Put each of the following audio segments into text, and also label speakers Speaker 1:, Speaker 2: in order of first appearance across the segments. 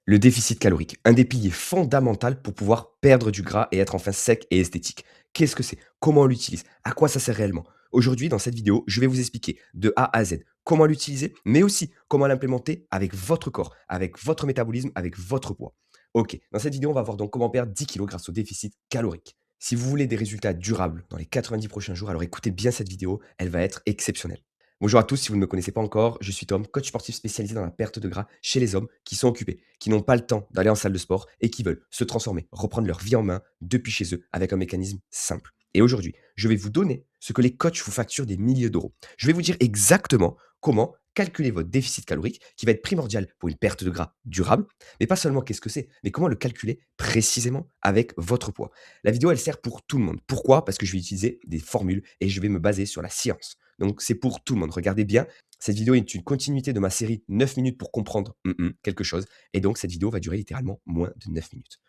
Speaker 1: Le déficit calorique, un des piliers fondamentaux pour pouvoir perdre du gras et être enfin sec et esthétique. Qu'est-ce que c'est? Comment on l'utilise? À quoi ça sert réellement? Aujourd'hui, dans cette vidéo, je vais vous expliquer de A à Z comment l'utiliser, mais aussi comment l'implémenter avec votre corps, avec votre métabolisme, avec votre poids. Ok, dans cette vidéo, on va voir donc comment perdre 10 kilos grâce au déficit calorique. Si vous voulez des résultats durables dans les 90 prochains jours, alors écoutez bien cette vidéo, elle va être exceptionnelle. Bonjour à tous, si vous ne me connaissez pas encore, je suis Tom, coach sportif spécialisé dans la perte de gras chez les hommes qui sont occupés, qui n'ont pas le temps d'aller en salle de sport et qui veulent se transformer, reprendre leur vie en main depuis chez eux avec un mécanisme simple. Et aujourd'hui, je vais vous donner ce que les coachs vous facturent des milliers d'euros. Je vais vous dire exactement comment calculer votre déficit calorique qui va être primordial pour une perte de gras durable, mais pas seulement qu'est-ce que c'est, mais comment le calculer précisément avec votre poids. La vidéo, elle sert pour tout le monde. Pourquoi? Parce que je vais utiliser des formules et je vais me baser sur la science. Donc c'est pour tout le monde. Regardez bien, cette vidéo est une continuité de ma série 9 minutes pour comprendre quelque chose. Et donc cette vidéo va durer littéralement moins de 9 minutes.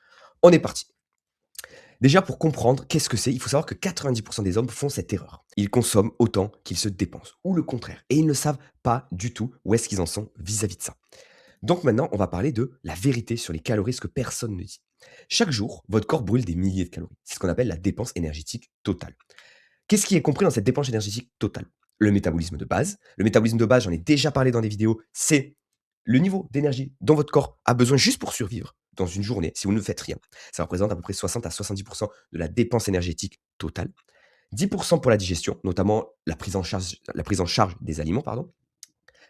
Speaker 1: On est parti. Déjà pour comprendre qu'est-ce que c'est, il faut savoir que 90% des hommes font cette erreur. Ils consomment autant qu'ils se dépensent, ou le contraire. Et ils ne savent pas du tout où est-ce qu'ils en sont vis-à-vis de ça. Donc maintenant, on va parler de la vérité sur les calories, ce que personne ne dit. Chaque jour, votre corps brûle des milliers de calories. C'est ce qu'on appelle la dépense énergétique totale. Qu'est-ce qui est compris dans cette dépense énergétique totale? Le métabolisme de base. Le métabolisme de base, j'en ai déjà parlé dans des vidéos, c'est le niveau d'énergie dont votre corps a besoin juste pour survivre dans une journée, si vous ne faites rien. Ça représente à peu près 60 à 70% de la dépense énergétique totale. 10% pour la digestion, notamment la prise en charge des aliments, pardon.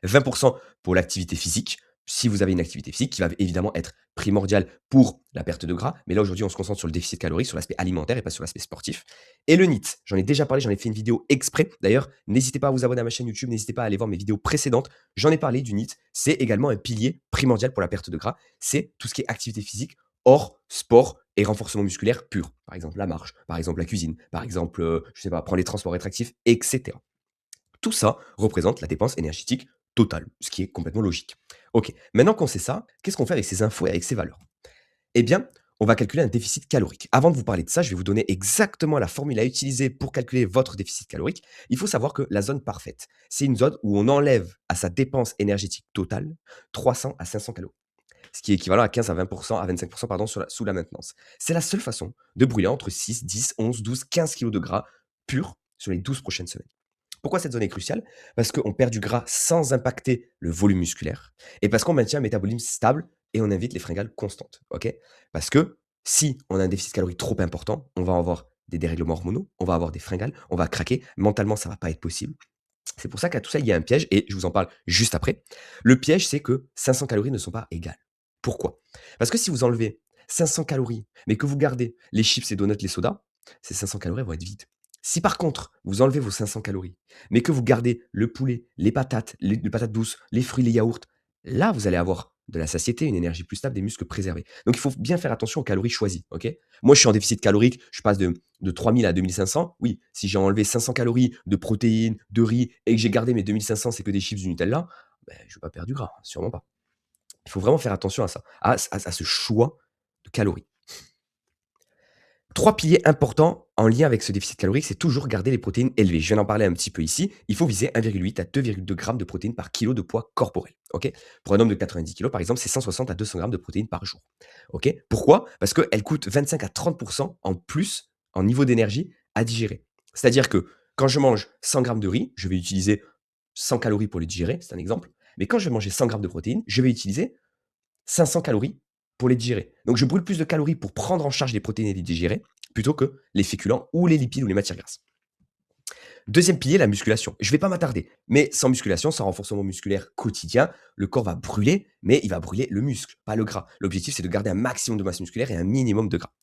Speaker 1: 20% pour l'activité physique, si vous avez une activité physique qui va évidemment être primordiale pour la perte de gras. Mais là, aujourd'hui, on se concentre sur le déficit calorique, sur l'aspect alimentaire et pas sur l'aspect sportif. Et le NEAT, j'en ai déjà parlé, j'en ai fait une vidéo exprès. D'ailleurs, n'hésitez pas à vous abonner à ma chaîne YouTube, n'hésitez pas à aller voir mes vidéos précédentes. J'en ai parlé du NEAT. C'est également un pilier primordial pour la perte de gras. C'est tout ce qui est activité physique hors sport et renforcement musculaire pur. Par exemple, la marche, par exemple, la cuisine, par exemple, je sais pas, prendre les transports rétractifs, etc. Tout ça représente la dépense énergétique totale, ce qui est complètement logique. Ok, maintenant qu'on sait ça, qu'est-ce qu'on fait avec ces infos et avec ces valeurs? Eh bien, on va calculer un déficit calorique. Avant de vous parler de ça, je vais vous donner exactement la formule à utiliser pour calculer votre déficit calorique. Il faut savoir que la zone parfaite, c'est une zone où on enlève à sa dépense énergétique totale 300 à 500 calories, ce qui est équivalent à 15 à 20%, à 25% pardon, sous la maintenance. C'est la seule façon de brûler entre 6, 10, 11, 12, 15 kilos de gras pur sur les 12 prochaines semaines. Pourquoi cette zone est cruciale? Parce qu'on perd du gras sans impacter le volume musculaire et parce qu'on maintient un métabolisme stable et on évite les fringales constantes. Ok? Parce que si on a un déficit calorique trop important, on va avoir des dérèglements hormonaux, on va avoir des fringales, on va craquer. Mentalement, ça va pas être possible. C'est pour ça qu'à tout ça, il y a un piège et je vous en parle juste après. Le piège, c'est que 500 calories ne sont pas égales. Pourquoi? Parce que si vous enlevez 500 calories, mais que vous gardez les chips, les donuts, les sodas, ces 500 calories vont être vides. Si par contre, vous enlevez vos 500 calories, mais que vous gardez le poulet, les patates, les patates douces, les fruits, les yaourts, là, vous allez avoir de la satiété, une énergie plus stable, des muscles préservés. Donc, il faut bien faire attention aux calories choisies. Ok? Moi, je suis en déficit calorique, je passe de 3000 à 2500. Oui, si j'ai enlevé 500 calories de protéines, de riz et que j'ai gardé mes 2500, c'est que des chips du Nutella, ben, je ne vais pas perdre du gras, sûrement pas. Il faut vraiment faire attention à ça, à ce choix de calories. Trois piliers importants en lien avec ce déficit calorique, c'est toujours garder les protéines élevées. Je viens d'en parler un petit peu ici. Il faut viser 1,8 à 2,2 grammes de protéines par kilo de poids corporel. Ok? Pour un homme de 90 kilos, par exemple, c'est 160 à 200 grammes de protéines par jour. Ok? Pourquoi? Parce qu'elles coûtent 25 à 30% en plus en niveau d'énergie à digérer. C'est-à-dire que quand je mange 100 grammes de riz, je vais utiliser 100 calories pour les digérer, c'est un exemple. Mais quand je vais manger 100 grammes de protéines, je vais utiliser 500 calories pour les digérer. Donc je brûle plus de calories pour prendre en charge les protéines et les digérer plutôt que les féculents ou les lipides ou les matières grasses. Deuxième pilier, la musculation. Je ne vais pas m'attarder, mais sans musculation, sans renforcement musculaire quotidien, le corps va brûler, mais il va brûler le muscle, pas le gras. L'objectif, c'est de garder un maximum de masse musculaire et un minimum de gras.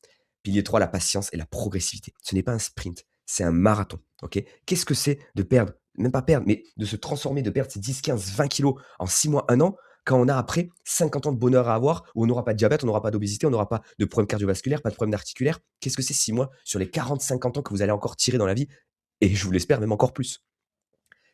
Speaker 1: Pilier 3, la patience et la progressivité. Ce n'est pas un sprint, c'est un marathon. Ok? Qu'est-ce que c'est de perdre, même pas perdre, mais de se transformer, de perdre ces 10, 15, 20 kilos en 6 mois, 1 an, quand on a après 50 ans de bonheur à avoir, où on n'aura pas de diabète, on n'aura pas d'obésité, on n'aura pas de problème cardiovasculaire, pas de problème articulaire. Qu'est-ce que c'est 6 mois sur les 40, 50 ans que vous allez encore tirer dans la vie? Et je vous l'espère même encore plus.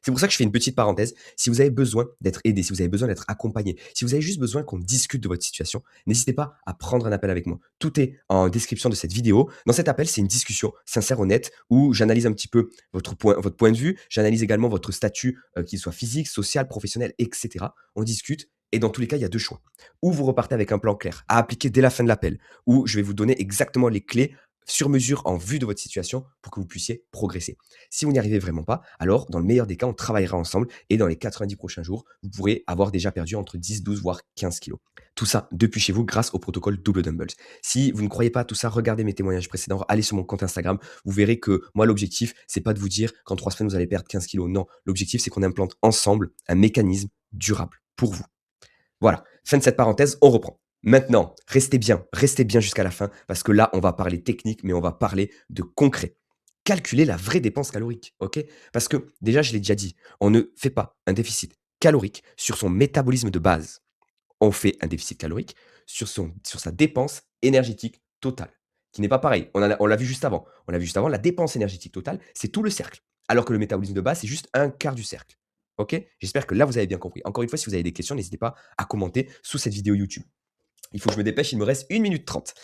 Speaker 1: C'est pour ça que je fais une petite parenthèse. Si vous avez besoin d'être aidé, si vous avez besoin d'être accompagné, si vous avez juste besoin qu'on discute de votre situation, n'hésitez pas à prendre un appel avec moi. Tout est en description de cette vidéo. Dans cet appel, c'est une discussion sincère, honnête, où j'analyse un petit peu votre point de vue. J'analyse également votre statut, qu'il soit physique, social, professionnel, etc. On discute Et dans tous les cas, il y a 2 choix. Ou vous repartez avec un plan clair à appliquer dès la fin de l'appel, ou je vais vous donner exactement les clés sur mesure en vue de votre situation pour que vous puissiez progresser. Si vous n'y arrivez vraiment pas, alors dans le meilleur des cas, on travaillera ensemble et dans les 90 prochains jours, vous pourrez avoir déjà perdu entre 10, 12 voire 15 kilos. Tout ça depuis chez vous grâce au protocole Double Dumbbells. Si vous ne croyez pas à tout ça, regardez mes témoignages précédents, allez sur mon compte Instagram, vous verrez que moi l'objectif, c'est pas de vous dire qu'en 3 semaines vous allez perdre 15 kilos. Non, l'objectif c'est qu'on implante ensemble un mécanisme durable pour vous. Voilà, fin de cette parenthèse, on reprend. Maintenant, restez bien jusqu'à la fin parce que là, on va parler technique, mais on va parler de concret. Calculer la vraie dépense calorique, ok? Parce que déjà, je l'ai déjà dit, on ne fait pas un déficit calorique sur son métabolisme de base. On fait un déficit calorique sur sa dépense énergétique totale, qui n'est pas pareil. On l'a vu juste avant. On l'a vu juste avant, la dépense énergétique totale, c'est tout le cercle, alors que le métabolisme de base, c'est juste un quart du cercle. OK? J'espère que là, vous avez bien compris. Encore une fois, si vous avez des questions, n'hésitez pas à commenter sous cette vidéo YouTube. Il faut que je me dépêche, il me reste 1 minute 30.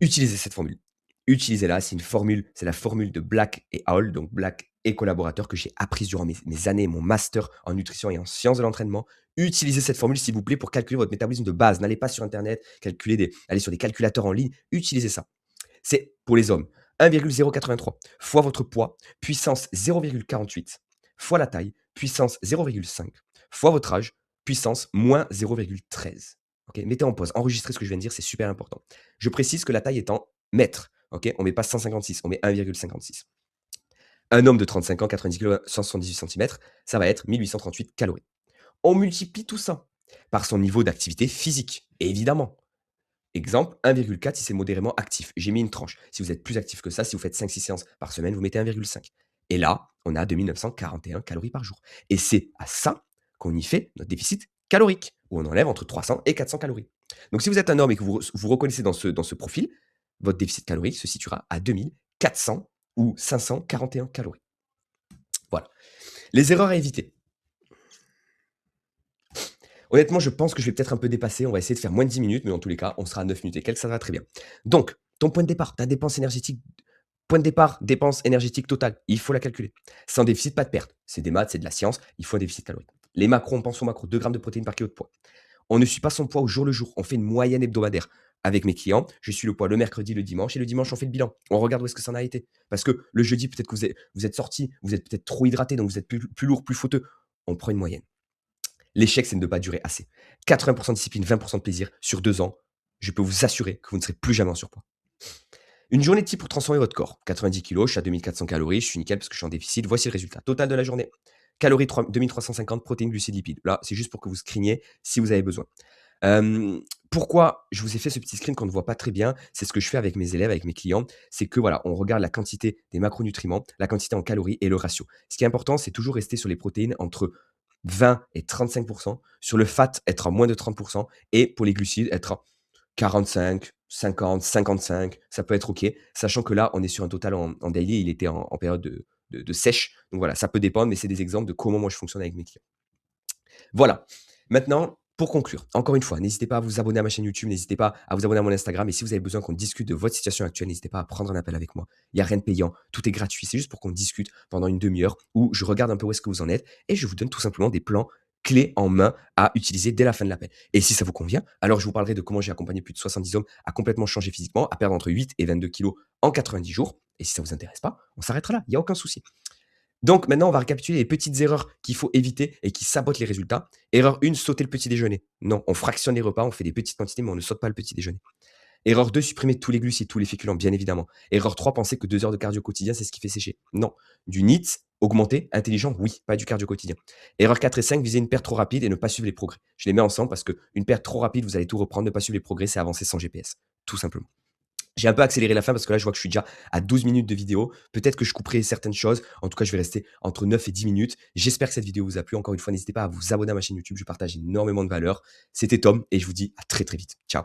Speaker 1: Utilisez cette formule. Utilisez-la, c'est la formule de Black et Hall, donc Black et collaborateur que j'ai apprise durant mes années, mon master en nutrition et en sciences de l'entraînement. Utilisez cette formule, s'il vous plaît, pour calculer votre métabolisme de base. N'allez pas sur Internet, allez sur des calculateurs en ligne, utilisez ça. C'est pour les hommes 1,083 fois votre poids, puissance 0,48 fois la taille, puissance 0,5 fois votre âge, puissance moins 0,13. Ok, mettez en pause, enregistrez ce que je viens de dire, c'est super important. Je précise que la taille est en mètres. Ok, on met pas 156, on met 1,56. Un homme de 35 ans, 90 kg, 178 cm, ça va être 1838 calories. On multiplie tout ça par son niveau d'activité physique, évidemment. Exemple, 1,4 si c'est modérément actif. J'ai mis une tranche. Si vous êtes plus actif que ça, si vous faites 5-6 séances par semaine, vous mettez 1,5. Et là, on a 2941 calories par jour. Et c'est à ça qu'on y fait notre déficit calorique, où on enlève entre 300 et 400 calories. Donc si vous êtes un homme et que vous reconnaissez dans ce profil, votre déficit calorique se situera à 2400 ou 541 calories. Voilà. Les erreurs à éviter. Honnêtement, je pense que je vais peut-être un peu dépasser. On va essayer de faire moins de 10 minutes, mais dans tous les cas, on sera à 9 minutes et quelques, ça va très bien. Donc, ton point de départ, ta dépense énergétique, point de départ, dépense énergétique totale, il faut la calculer. Sans déficit, pas de perte. C'est des maths, c'est de la science, il faut un déficit calorique. Les macros, on pense aux macros, 2 grammes de protéines par kilo de poids. On ne suit pas son poids au jour le jour, on fait une moyenne hebdomadaire. Avec mes clients, je suis le poids le mercredi, le dimanche, et le dimanche, on fait le bilan. On regarde où est-ce que ça en a été. Parce que le jeudi, peut-être que vous êtes sorti, vous êtes peut-être trop hydraté, donc vous êtes plus lourd, plus fauteux. On prend une moyenne. L'échec, c'est de ne pas durer assez. 80% de discipline, 20% de plaisir. Sur 2 ans, je peux vous assurer que vous ne serez plus jamais en surpoids. Une journée type pour transformer votre corps. 90 kg, je suis à 2400 calories, je suis nickel parce que je suis en déficit. Voici le résultat total de la journée. Calories 2350, protéines, glucides, lipides. Là, c'est juste pour que vous screeniez si vous avez besoin. Pourquoi je vous ai fait ce petit screen qu'on ne voit pas très bien? C'est ce que je fais avec mes élèves, avec mes clients. C'est que voilà, on regarde la quantité des macronutriments, la quantité en calories et le ratio. Ce qui est important, c'est toujours rester sur les protéines entre 20 et 35%, sur le fat, être à moins de 30% et pour les glucides, être à 45, 50, 55, ça peut être OK. Sachant que là, on est sur un total en daily, il était en période de sèche. Donc voilà, ça peut dépendre, mais c'est des exemples de comment moi je fonctionne avec mes clients. Voilà. Maintenant, pour conclure, encore une fois, n'hésitez pas à vous abonner à ma chaîne YouTube, n'hésitez pas à vous abonner à mon Instagram. Et si vous avez besoin qu'on discute de votre situation actuelle, n'hésitez pas à prendre un appel avec moi. Il n'y a rien de payant, tout est gratuit. C'est juste pour qu'on discute pendant une demi-heure où je regarde un peu où est-ce que vous en êtes et je vous donne tout simplement des plans clés en main à utiliser dès la fin de l'appel. Et si ça vous convient, alors je vous parlerai de comment j'ai accompagné plus de 70 hommes à complètement changer physiquement, à perdre entre 8 et 22 kilos en 90 jours. Et si ça ne vous intéresse pas, on s'arrêtera là, il n'y a aucun souci. Donc maintenant, on va récapituler les petites erreurs qu'il faut éviter et qui sabotent les résultats. Erreur 1, sauter le petit déjeuner. Non, on fractionne les repas, on fait des petites quantités, mais on ne saute pas le petit déjeuner. Erreur 2, supprimer tous les glucides, tous les féculents, bien évidemment. Erreur 3, penser que 2 heures de cardio quotidien, c'est ce qui fait sécher. Non. Du NEAT, augmenté, intelligent, oui, pas du cardio quotidien. Erreur 4 et 5, viser une perte trop rapide et ne pas suivre les progrès. Je les mets ensemble parce qu'une perte trop rapide, vous allez tout reprendre, ne pas suivre les progrès, c'est avancer sans GPS. Tout simplement. J'ai un peu accéléré la fin parce que là, je vois que je suis déjà à 12 minutes de vidéo. Peut-être que je couperai certaines choses. En tout cas, je vais rester entre 9 et 10 minutes. J'espère que cette vidéo vous a plu. Encore une fois, n'hésitez pas à vous abonner à ma chaîne YouTube. Je partage énormément de valeur. C'était Tom et je vous dis à très très vite. Ciao.